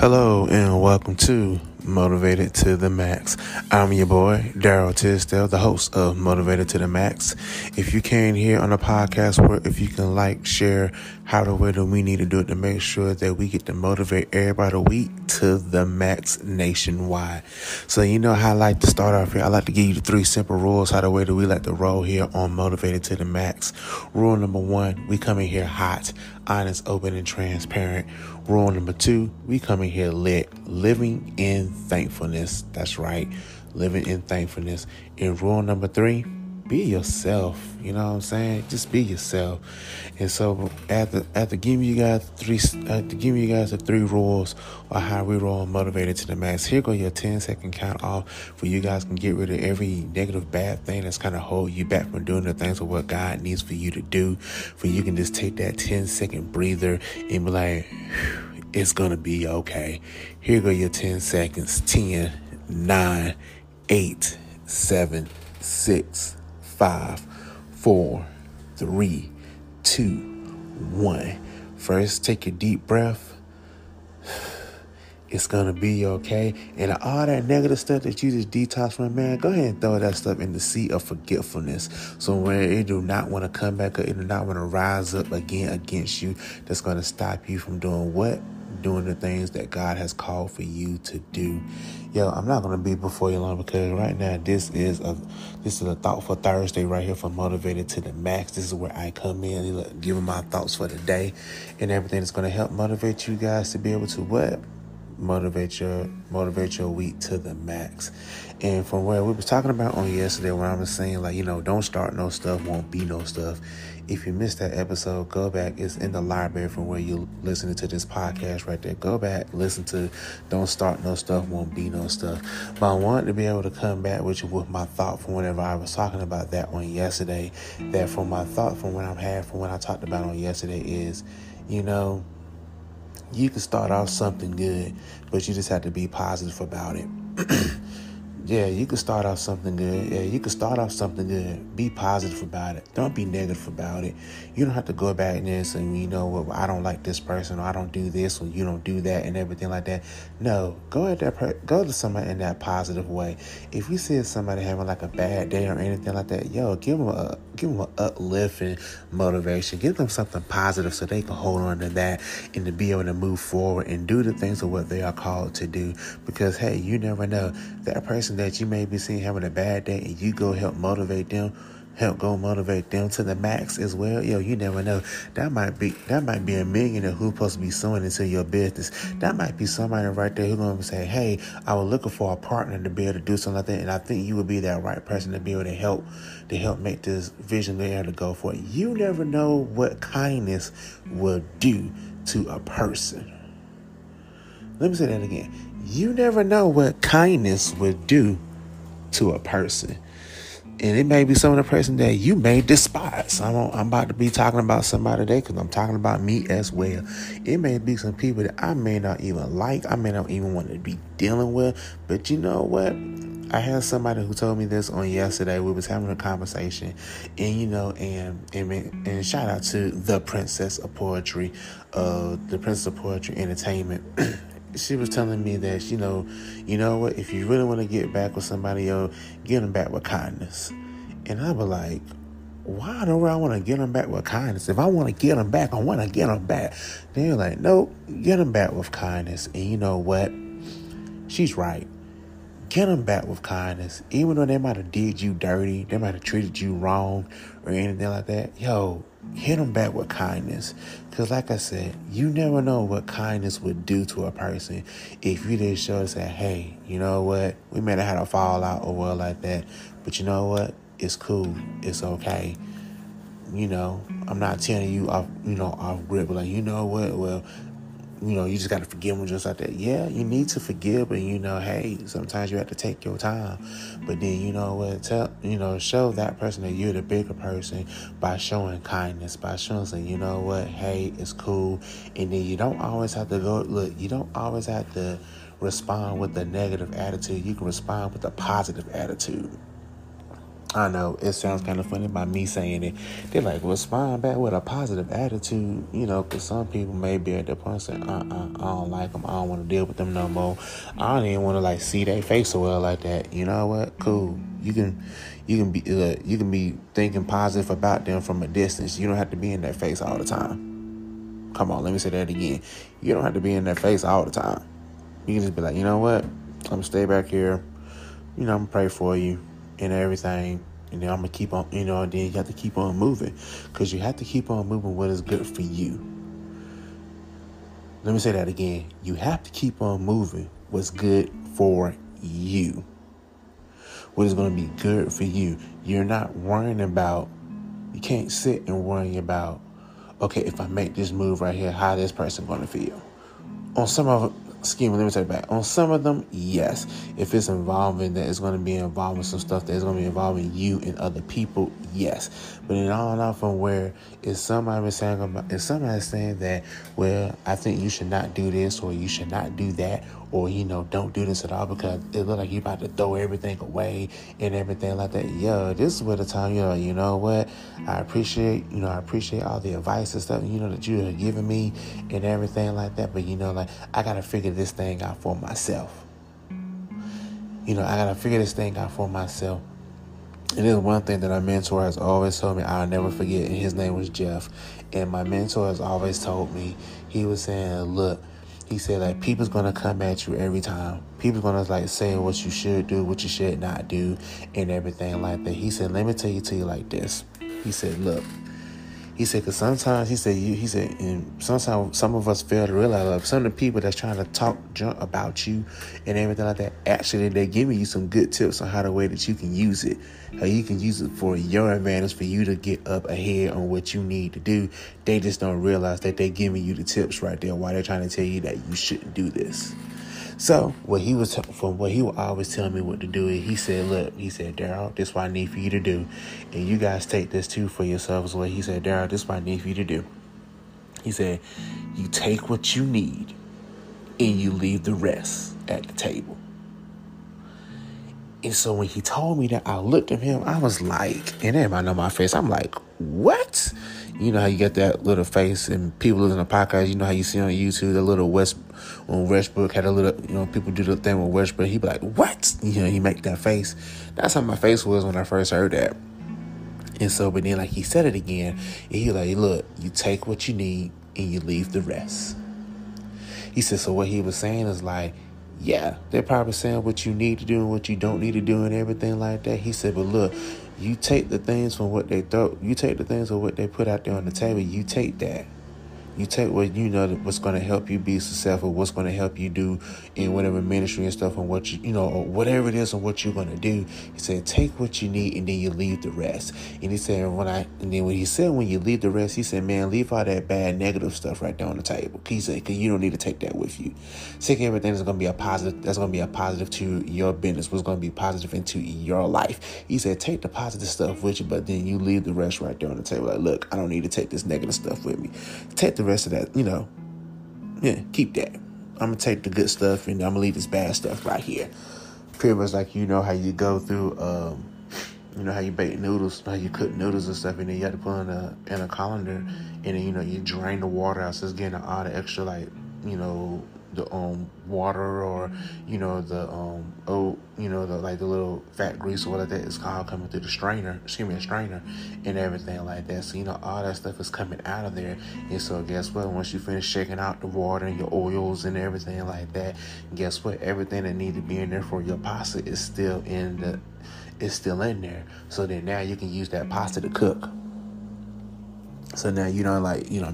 Hello and welcome to Motivated to the Max. I'm your boy, Daryl Tisdale, the host of Motivated to the Max. If you can hear on the podcast, where if you can share how the way that we need to do it to make sure that we get to motivate everybody week to the max nationwide. So you know how I like to start off here. I like to give you the 3 simple rules, how the way that we like to roll here on Motivated to the Max. Rule number 1, we come in here hot, honest, open, and transparent. Rule number 2, we come in here lit, living in thankfulness. That's right, living in thankfulness. And rule number 3, be yourself. You know what I'm saying? Just be yourself. And so after giving you guys the 3 rules on how we roll Motivated to the Max, here go your 10-second count off for you guys can get rid of every negative bad thing that's kind of hold you back from doing the things of what God needs for you to do. For you can just take that 10-second breather and be like, it's gonna be okay. Here go your 10 seconds. 10, 9, 8, 7, 6, 5, 4, 3, 2, 1. First, take a deep breath. It's going to be okay. And all that negative stuff that you just detox from, man, go ahead and throw that stuff in the sea of forgetfulness. So when it do not want to come back up, it do not want to rise up again against you, that's going to stop you from doing what? Doing the things that God has called for you to do. Yo, I'm not going to be before you long because right now this is a thoughtful Thursday right here for Motivated to the Max. This is where I come in and give my thoughts for the day and everything that's going to help motivate you guys to be able to what? Motivate your week to the max. And from where we was talking about on yesterday, when I was saying don't start no stuff, won't be no stuff. If you missed that episode, go back. It's in the library from where you're listening to this podcast right there. Go back, listen to Don't Start No Stuff, Won't Be No Stuff. But I wanted to be able to come back with you with my thought from whenever I was talking about that on yesterday. That from my thought from what I talked about on yesterday is, you can start off something good, but you just have to be positive about it. Yeah, you can start off something good. Yeah, you can start off something good. Be positive about it. Don't be negative about it. You don't have to go back and say, well, I don't like this person, or I don't do this, or you don't do that, and everything like that. No, go to somebody in that positive way. If you see somebody having like a bad day or anything like that, give them a uplifting motivation. Give them something positive so they can hold on to that and to be able to move forward and do the things of what they are called to do. Because hey, you never know, that person that you may be seeing having a bad day and you go help motivate them to the max as well. You never know. That might be a millionaire who's supposed to be sewing into your business. That might be somebody right there who's going to say, hey, I was looking for a partner to be able to do something like that, and I think you would be that right person to be able to help make this vision there to go for it. You never know what kindness will do to a person. Let me say that again. You never know what kindness would do to a person. And it may be some of the person that you may despise. I'm about to be talking about somebody today because I'm talking about me as well. It may be some people that I may not even like. I may not even want to be dealing with. But you know what? I had somebody who told me this on yesterday. We was having a conversation, and and shout out to the Princess of Poetry Entertainment. She was telling me that, you know what, if you really want to get back with somebody, get them back with kindness. And I was like, why do I want to get them back with kindness? If I want to get them back, I want to get them back. They're like, nope, get them back with kindness. And you know what? She's right. Get them back with kindness. Even though they might have did you dirty, they might have treated you wrong or anything like that. Hit them back with kindness. Because like I said, you never know what kindness would do to a person if you just show and say, hey, you know what? We may have had a fallout or what like that. But you know what? It's cool. It's okay. I'm not telling you off rip, but you know what? Well, you just got to forgive them just like that. Yeah, you need to forgive, but hey, sometimes you have to take your time. But then, show that person that you're the bigger person by showing kindness, by showing saying, you know what, hey, it's cool. And then you don't always have to you don't always have to respond with a negative attitude. You can respond with a positive attitude. I know it sounds kind of funny by me saying it. They're like, respond back with a positive attitude, because some people may be at the point saying, I don't like them. I don't want to deal with them no more. I don't even want to see their face so well like that. You know what? Cool. You can be thinking positive about them from a distance. You don't have to be in their face all the time. Come on, let me say that again. You don't have to be in their face all the time. You can just be like, you know what? I'm gonna stay back here. I'm gonna pray for you and everything. And then I'm gonna keep on, and then you have to keep on moving, because you have to keep on moving what is good for you. Let me say that again. You have to keep on moving what's good for you. What is going to be good for you. You're not worrying about, you can't sit and worry about, okay, if I make this move right here, how this person going to feel. On some of let me take it back. On some of them, yes. If it's involving that, it's going to be involving some stuff that is going to be involving you and other people, yes. But in all and all, from where is somebody saying that, well, I think you should not do this, or you should not do that, or don't do this at all because it look like you're about to throw everything away and everything like that. Yeah, this is where the time you know what, I appreciate all the advice and stuff that you have given me and everything like that. But I gotta figure this thing out for myself. I gotta figure this thing out for myself. And there's one thing that my mentor has always told me I'll never forget, and his name was Jeff. And my mentor has always told me, he was saying, look, he said, people's going to come at you every time. People's going to, say what you should do, what you should not do, and everything like that. He said, let me tell you like this. He said, look. He said, because sometimes, and sometimes some of us fail to realize, some of the people that's trying to talk junk about you and everything like that, actually, they're giving you some good tips on how the way that you can use it. How you can use it for your advantage, for you to get up ahead on what you need to do. They just don't realize that they're giving you the tips right there while they're trying to tell you that you shouldn't do this. So what he would always tell me what to do is, he said, look, Daryl, this is what I need for you to do. And you guys take this too for yourselves. Well, he said, Daryl, this is what I need for you to do. He said, you take what you need and you leave the rest at the table. And so when he told me that, I looked at him, I was like, and everybody know my face, I'm like, what? You know how you get that little face, and people listen to podcasts, you know how you see on YouTube, the little when Westbrook had a little, people do the thing with Westbrook, he be like, what? He make that face. That's how my face was when I first heard that. And so, but then he said it again, and he like, look, you take what you need and you leave the rest. He said, so what he was saying is yeah, they're probably saying what you need to do and what you don't need to do and everything like that. He said, but look, you take the things from what they throw, you take the things from what they put out there on the table, you take that. You take what what's going to help you be successful, what's going to help you do in whatever ministry and stuff, and what or whatever it is and what you're going to do. He said, take what you need and then you leave the rest. And he said, when you leave the rest, he said, man, leave all that bad negative stuff right there on the table. He said, because you don't need to take that with you. Take everything that's going to be a positive to your business, what's going to be positive into your life. He said, take the positive stuff with you, but then you leave the rest right there on the table. Look, I don't need to take this negative stuff with me. Take the rest of that, keep that. I'm going to take the good stuff and I'm going to leave this bad stuff right here. Pretty much how you go through, how you bake noodles, how you cook noodles and stuff, and then you have to put in a colander, and then, you drain the water out, so it's getting all the extra, the water, or the little fat grease or whatever that is called, coming through the strainer and everything like that. So all that stuff is coming out of there. And so guess what, once you finish shaking out the water and your oils and everything like that, guess what, everything that needs to be in there for your pasta is still in there. So then now you can use that pasta to cook. So now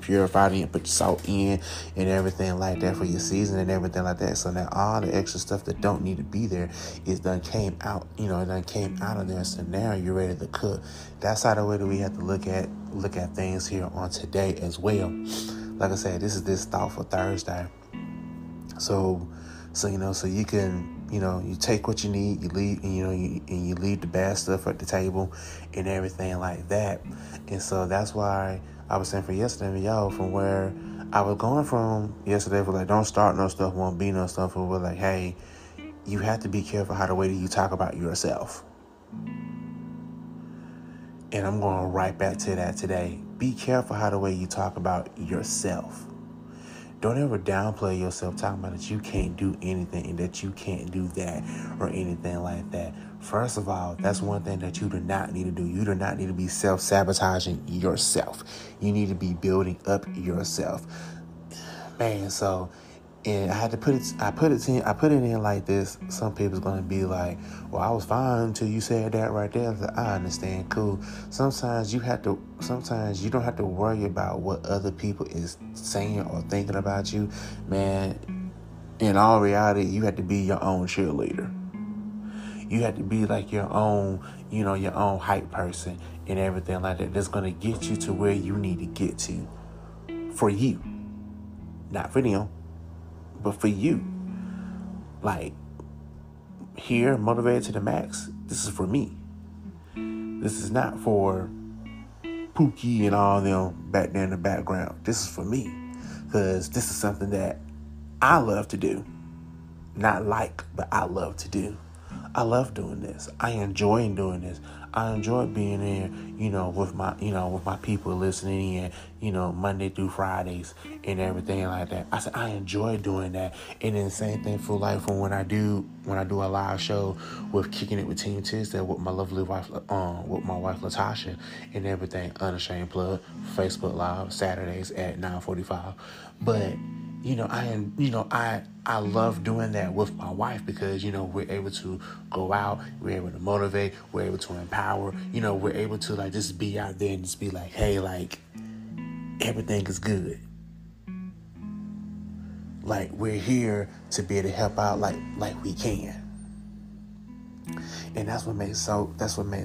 purify it and put your salt in and everything like that for your season and everything like that. So now all the extra stuff that don't need to be there is done came out, of there. So now you're ready to cook. That's how the way that we have to look at things here on today as well. Like I said, this is this Thoughtful Thursday. So you can, you take what you need, you leave, and you leave the bad stuff at the table and everything like that. And so that's why I was saying for yesterday, y'all, from where I was going from yesterday, for don't start no stuff, won't be no stuff, or we're hey, you have to be careful how the way that you talk about yourself. And I'm going right back to that today. Be careful how the way you talk about yourself. Don't ever downplay yourself talking about that you can't do anything and that you can't do that or anything like that. First of all, that's one thing that you do not need to do. You do not need to be self-sabotaging yourself. You need to be building up yourself. Man, so, and I had to put it in like this. Some people's gonna be like, well, I was fine until you said that right there. I said, I understand, cool. Sometimes you don't have to worry about what other people is saying or thinking about you. Man, in all reality, you have to be your own cheerleader. You have to be like your own hype person and everything like that. That's gonna get you to where you need to get to. For you. Not for them, but for you. Like, here, Motivated to the Max, this is for me. This is not for Pookie and all them back there in the background. This is for me. Because this is something that I love to do. Not like, but I love to do. I love doing this. I enjoy doing this. I enjoy being there, with my people listening in, Monday through Fridays and everything like that. I said I enjoy doing that. And then the same thing for life when I do a live show with Kicking It with Team Tuesday with my lovely wife, with my wife Latasha and everything. Unashamed plug, Facebook Live Saturdays at 9:45. But I love doing that with my wife because, we're able to go out, we're able to motivate, we're able to empower, we're able to like just be out there and just be like, hey, like everything is good. Like we're here to be able to help out like we can. And that's what made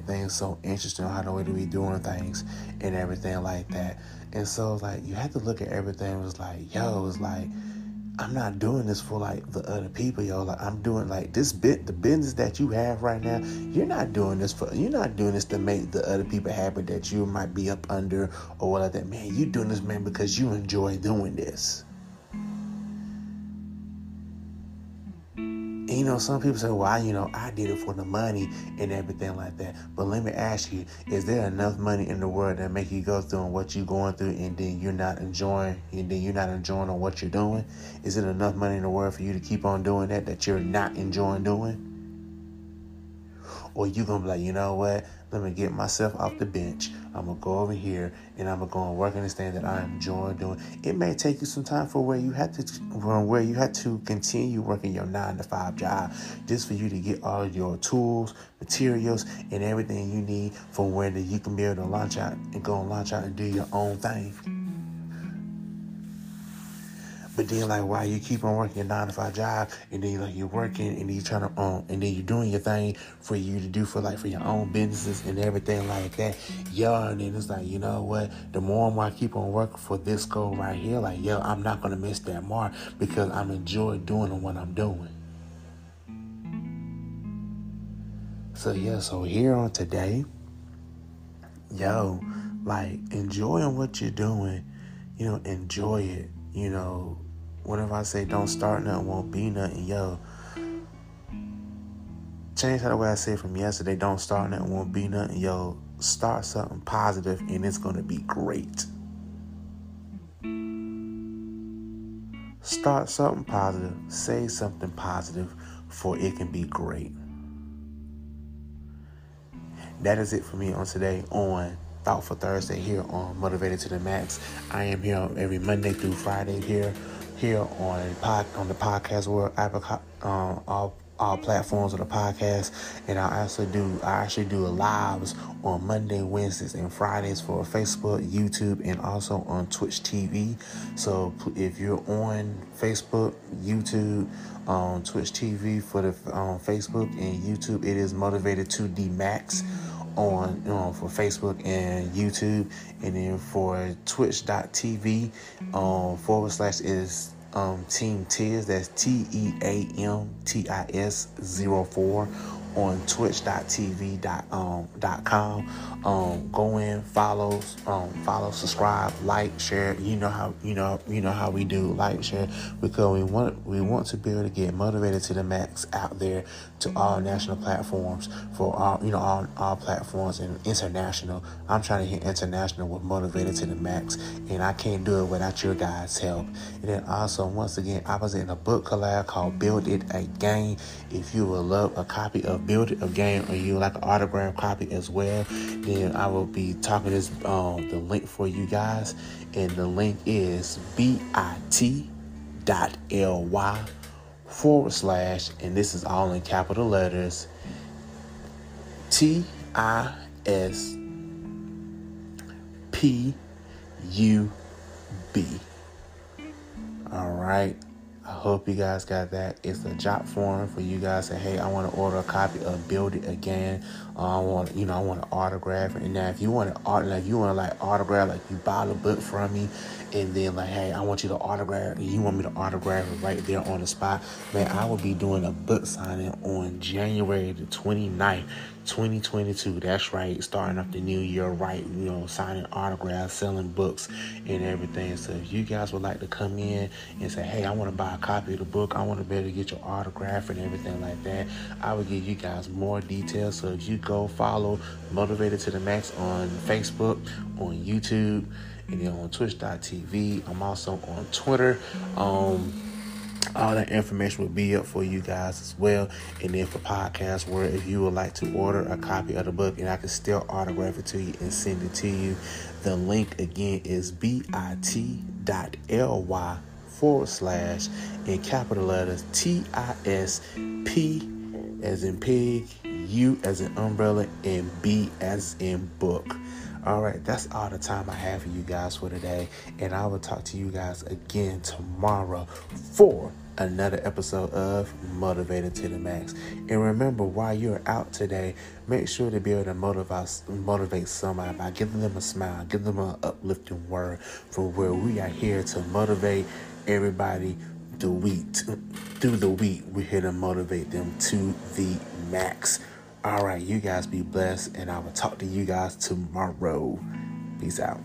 things so interesting, how the way that we doing things and everything like that. And so like you have to look at everything. It was like, I'm not doing this for like the other people, yo. Like I'm doing like the business that you have right now. You're not doing this to make the other people happy that you might be up under or what like that. Man, you doing this, man, because you enjoy doing this. And, some people say, well, I did it for the money and everything like that. But let me ask you, is there enough money in the world that make you go through what you're going through and then you're not enjoying on what you're doing? Is it enough money in the world for you to keep on doing that you're not enjoying doing? Or you going to be like, you know what? Let me get myself off the bench. I'm going to go over here and I'm going to go and work in this thing that I enjoy doing. It may take you some time for where you had to continue working your 9-to-5 job just for you to get all of your tools, materials, and everything you need for where you can be able to launch out and do your own thing. But then, like, while you keep on working your 9-to-5 job, and then like you're working, and then you're trying to and then you're doing your thing for you to do for your own businesses and everything like that, and then it's like, you know what? The more and more I keep on working for this goal right here, like, I'm not gonna miss that mark because I'm enjoying doing what I'm doing. So here on today, like enjoying what you're doing, enjoy it. Whenever I say don't start nothing, won't be nothing, change the way I say it from yesterday. Don't start nothing, won't be nothing, start something positive and it's going to be great. Start something positive, say something positive for it can be great. That is it for me on today on Thoughtful Thursday here on Motivated to the Max. I am here every Monday through Friday here on the podcast world, all platforms of the podcast, and I actually do lives on Monday, Wednesdays, and Fridays for Facebook, YouTube, and also on Twitch TV. So if you're on Facebook, YouTube, on Twitch TV for the Facebook and YouTube, it is Motivated to the Max on for Facebook and YouTube, and then for Twitch.tv / is Team Tiz, that's TEAMTIS 04 on twitch.tv.com. Go in, follow, subscribe, like, share. You know how we do. Like, share, because we want to be able to get motivated to the max out there to all national platforms, for all platforms, and international. I'm trying to hit international with motivated to the max, and I can't do it without your guys' help. And then also, once again, I was in a book collab called Build It Again. If you would love a copy of Build It Again, or you like an autographed copy as well, then I will be talking the link for you guys, and the link is bit.ly/ and this is all in capital letters, TISPUB. All right. I hope you guys got that. It's a job form for you guys. Say, hey, I want to order a copy of Build It Again. I want an autograph. And now, if you want to autograph, like you buy the book from me, and then like, hey, I want you to autograph. You want me to autograph it right there on the spot, man. I will be doing a book signing on January the 29th. 2022. That's right. Starting up the new year right. Signing autographs, selling books, and everything. So if you guys would like to come in and say, hey, I want to buy a copy of the book, I want to be able to get your autograph and everything like that, I will give you guys more details. So if you go follow Motivated to the Max on Facebook, on YouTube, and then on twitch.tv. I'm also on Twitter. All that information will be up for you guys as well. And then for podcast, where if you would like to order a copy of the book and I can still autograph it to you and send it to you, the link again is bit.ly/ in capital letters TISP as in pig, U as in umbrella, and B as in book. All right, that's all the time I have for you guys for today, and I will talk to you guys again tomorrow for another episode of Motivated to the Max. And remember, while you're out today, make sure to be able to motivate somebody by giving them a smile, give them an uplifting word, for where we are here to motivate everybody through the week. We're here to motivate them to the max. All right, you guys be blessed, and I will talk to you guys tomorrow. Peace out.